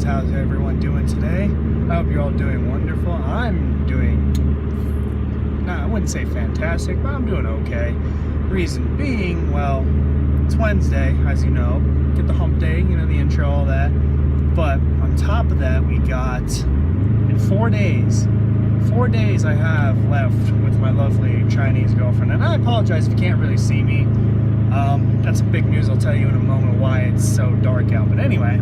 guys, how's everyone doing today? I hope you're all doing wonderful. I'm doing, I wouldn't say fantastic, but I'm doing okay. Reason being, well, it's Wednesday, as you know. Get the hump day, you know, the intro, all that. But on top of that, we got, in 4 days I have left with my lovely Chinese girlfriend. And I apologize if you can't really see me. That's some big news. I'll tell you in a moment why it's so dark out. But anyway,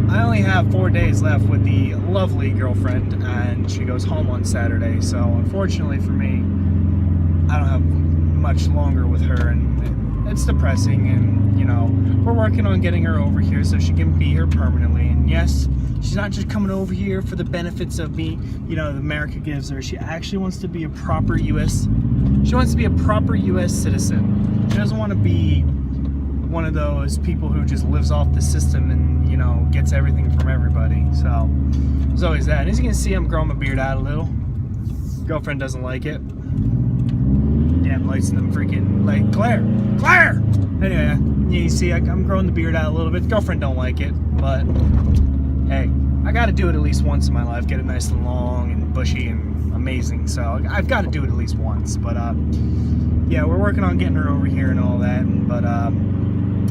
I only have 4 days left with the lovely girlfriend, and she goes home on Saturday. So unfortunately for me, I don't have much longer with her, and it's depressing. And you know, we're working on getting her over here so she can be here permanently. And yes, she's not just coming over here for the benefits of me, you know, that America gives her. She actually wants to be a proper U.S. She wants to be a proper U.S. citizen. She doesn't want to be one of those people who just lives off the system and, you know, gets everything from everybody. So there's always that. And as you can see, I'm growing my beard out a little. Girlfriend doesn't like it. Damn lights in them freaking, like, Claire! Anyway, you see, I'm growing the beard out a little bit. Girlfriend don't like it, but hey, I got to do it at least once in my life. Get it nice and long and bushy and amazing. So I've got to do it at least once. But yeah, we're working on getting her over here and all that. But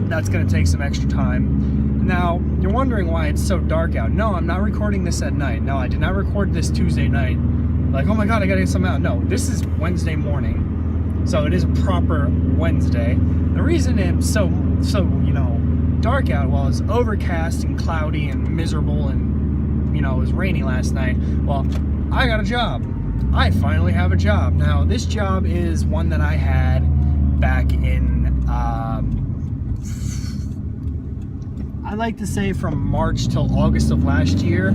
that's going to take some extra time. Now, you're wondering why it's so dark out. No, I'm not recording this at night. No, I did not record this Tuesday night. Like, oh my God, I got to get something out. No, this is Wednesday morning. So it is a proper Wednesday. The reason it's so you know, dark out, well, it's overcast and cloudy and miserable, and you know, it was rainy last night. Well, I got a job. I finally have a job. Now, this job is one that I had back in I like to say from March till August of last year.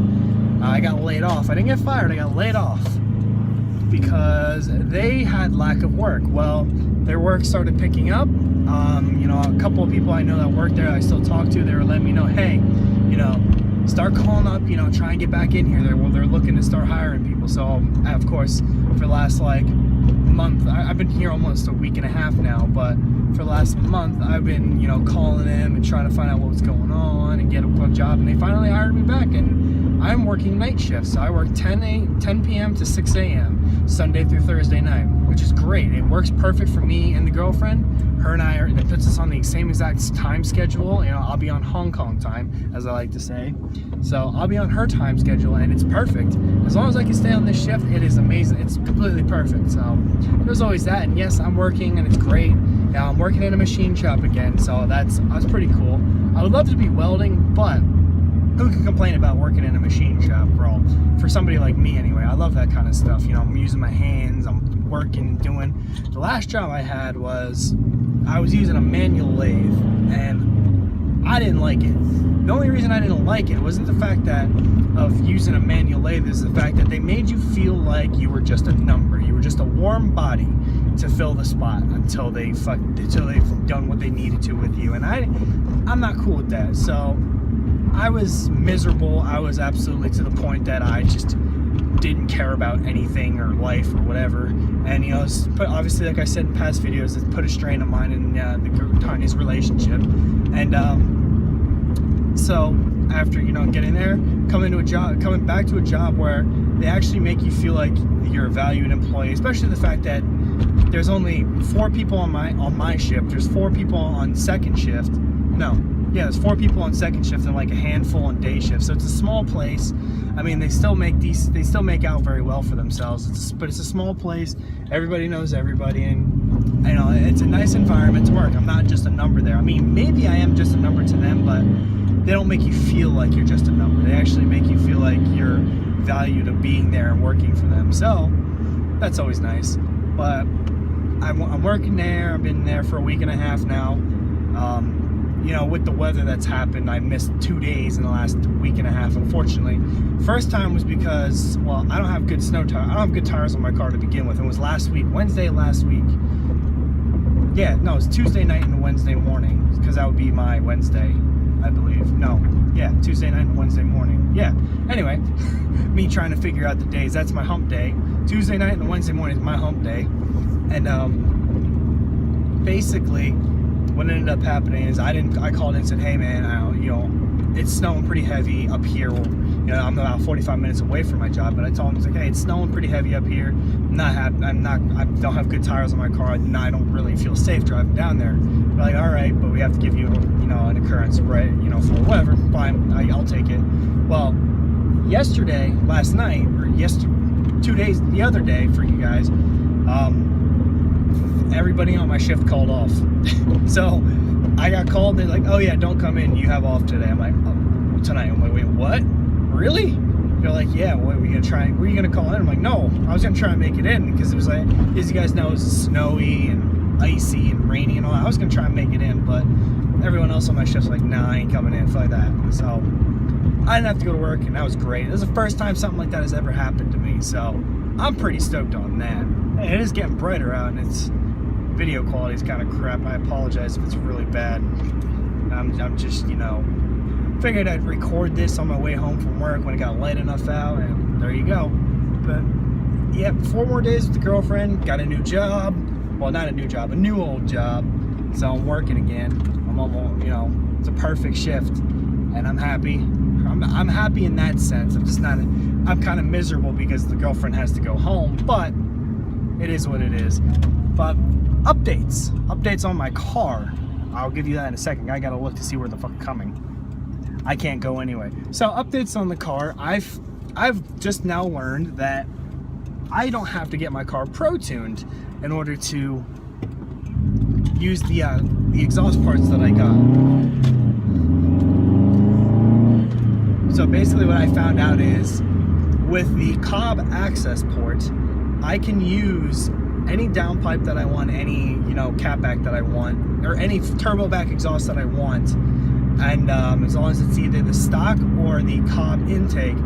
I got laid off. I didn't get fired, I got laid off because they had lack of work. Well, their work started picking up. You know, a couple of people I know that work there I still talk to, they were letting me know, hey, you know, start calling up, you know, try and get back in here. They're looking to start hiring people. So, of course, for the last, like, month, I've been here almost a week and a half now, but for the last month, I've been, you know, calling them and trying to find out what was going on and get a job, and they finally hired me back, and I'm working night shifts. So I work 10 p.m. to 6 a.m. Sunday through Thursday night, which is great. It works perfect for me and the girlfriend. Her and I it puts us on the same exact time schedule. You know, I'll be on Hong Kong time, as I like to say. So I'll be on her time schedule, and it's perfect. As long as I can stay on this shift, it is amazing. It's completely perfect. So there's always that. And yes, I'm working, and it's great. Now I'm working in a machine shop again, so that's pretty cool. I would love to be welding, but who can complain about working in a machine shop, bro? For somebody like me, anyway. I love that kind of stuff. You know, I'm using my hands, I'm working and doing. The last job I had was, I was using a manual lathe, and I didn't like it. The only reason I didn't like it wasn't the fact that of using a manual lathe, is the fact that they made you feel like you were just a number. You were just a warm body to fill the spot until they've done what they needed to with you. And I'm not cool with that. So I was miserable. I was absolutely to the point that I just didn't care about anything or life or whatever. And you know, obviously, like I said in past videos, it's put a strain on mine and the Tanya's relationship. And so after, you know, getting there, coming back to a job where they actually make you feel like you're a valued employee, especially the fact that there's only 4 people on my shift. There's 4 people on second shift. No. Yeah, there's 4 people on second shift and like a handful on day shift. So it's a small place. I mean, they still make out very well for themselves. But it's a small place. Everybody knows everybody, and you know, it's a nice environment to work. I'm not just a number there. I mean, maybe I am just a number to them, but they don't make you feel like you're just a number. They actually make you feel like you're valued of being there and working for them. So that's always nice. But I'm working there. I've been there for a week and a half now. You know, with the weather that's happened, I missed 2 days in the last week and a half, unfortunately. First time was because, well, I don't have good snow tires. I don't have good tires on my car to begin with. It was last week, Wednesday last week. Yeah, no, it was Tuesday night and Wednesday morning, because that would be my Wednesday, I believe. No, yeah, Tuesday night and Wednesday morning. Yeah, anyway, me trying to figure out the days. That's my hump day. Tuesday night and Wednesday morning is my hump day. And basically, what ended up happening is I called in and said, hey man, you know, it's snowing pretty heavy up here. You know, I'm about 45 minutes away from my job, but I told him, like, hey, it's snowing pretty heavy up here. I don't have good tires on my car. I don't really feel safe driving down there. They're like, all right, but we have to give you, you know, an occurrence spread, you know, for whatever. Fine, I'll take it. Well, last night, or 2 days, the other day for you guys, everybody on my shift called off. So I got called. They're like, oh yeah, don't come in, you have off today. I'm like, oh, tonight. I'm like, wait, what? Really? They're like, yeah, what are we gonna try? Were you gonna call in? I'm like, no, I was gonna try and make it in, because it was like, as you guys know, it was snowy and icy and rainy and all that. I was gonna try and make it in, but everyone else on my shift's like, nah, I ain't coming in, like that. So I didn't have to go to work, and that was great. It was the first time something like that has ever happened to me, so I'm pretty stoked on that. Hey, it is getting brighter out, and its video quality is kind of crap. I apologize if it's really bad. I'm just, you know, figured I'd record this on my way home from work when it got light enough out, and there you go. But yeah, 4 more days with the girlfriend, got a new job. Well, not a new job, a new old job. So I'm working again. I'm almost, you know, it's a perfect shift, and I'm happy. I'm happy in that sense. I'm just not, I'm kind of miserable because the girlfriend has to go home, but it is what it is. But updates on my car. I'll give you that in a second. I gotta look to see where the fuck I'm coming. I can't go anyway. So updates on the car. I've just now learned that I don't have to get my car pro-tuned in order to use the exhaust parts that I got. So basically what I found out is, with the Cobb access port, I can use any downpipe that I want, any, you know, catback that I want, or any turbo back exhaust that I want, and as long as it's either the stock or the Cobb intake,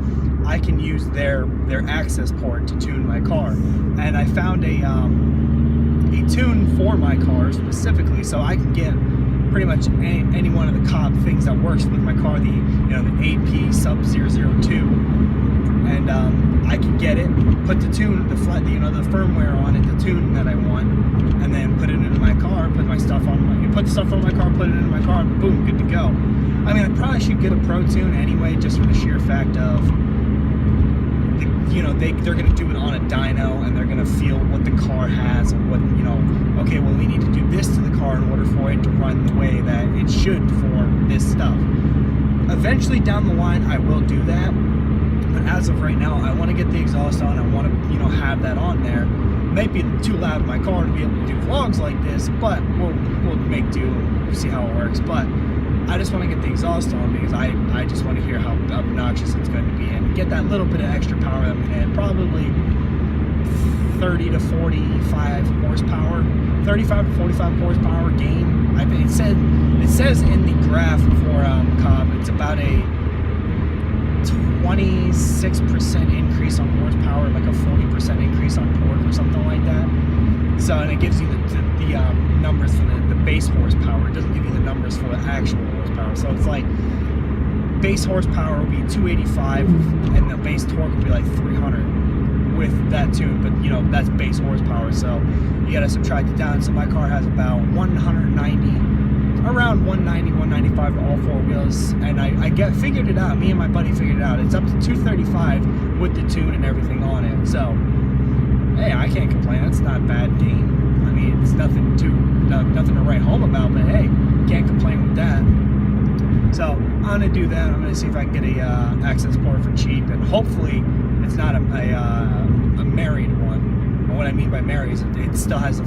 I can use their access port to tune my car. And I found a tune for my car specifically, so I can get pretty much any one of the Cobb things that works with my car, the AP sub 002, and I can get it, put the tune, the firmware on it, the tune that I want, and then put it into my car, put the stuff on my car, put it into my car, and boom, good to go. I mean, I probably should get a Pro Tune anyway, just for the sheer fact of, they're going to do it on a dyno, and they're going to feel what the car has, and what, okay, well, we need to do this to the car in order for it to run the way that it should for this stuff. Eventually down the line, I will do that, but as of right now, I want to get the exhaust on. I want to, have that on there. It might be too loud in my car to be able to do vlogs like this, but we'll make do. We'll see how it works. But I just want to get the exhaust on, because I just want to hear how obnoxious it's going to be, and get that little bit of extra power that we had. Probably 30 to 45 horsepower, 35 to 45 horsepower gain. I mean, it says in the graph for Cobb, it's about a 26% increase on horsepower, like a 40% increase on torque or something like that. So, and it gives you the numbers for the base horsepower. It doesn't give you the numbers for the actual horsepower. So it's like base horsepower will be 285, and the base torque will be like 300 with that tune. But that's base horsepower. So you gotta subtract it down. So my car has about 190. Around 190, 195 to all 4 wheels, and I figured it out. Me and my buddy figured it out. It's up to 235 with the tune and everything on it. So, hey, I can't complain. That's not a bad gain. I mean, it's nothing to write home about, but hey, can't complain with that. So I'm gonna do that. I'm gonna see if I can get a access port for cheap, and hopefully it's not a married one. And what I mean by married is it still has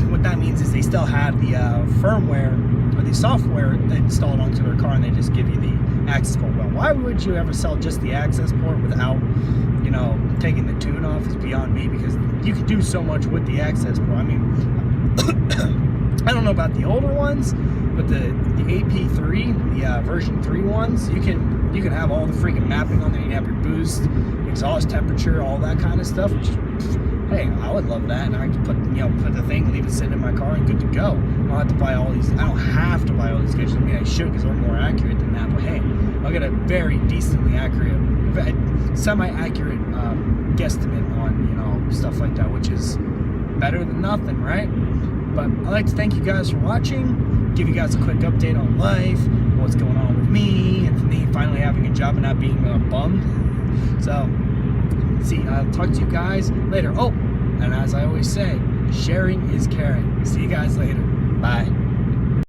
what that means is they still have the firmware or the software installed onto their car, and they just give you the access port. Well, why would you ever sell just the access port without, taking the tune off is beyond me, because you can do so much with the access port. I mean, I don't know about the older ones, but the AP3, the version 3 ones, you can have all the freaking mapping on there. You can have your boost, exhaust temperature, all that kind of stuff, which is, hey, I would love that, and I could put the thing, leave it sitting in my car, and good to go. I don't have to buy all these. I don't have to buy all these gadgets. I mean, I should, because they're more accurate than that. But hey, I'll get a very decently accurate, semi-accurate guesstimate on stuff like that, which is better than nothing, right? But I'd like to thank you guys for watching. Give you guys a quick update on life, what's going on with me, and me finally having a job and not being a bum. So, see, I'll talk to you guys later. Oh, and as I always say, sharing is caring. See you guys later. Bye.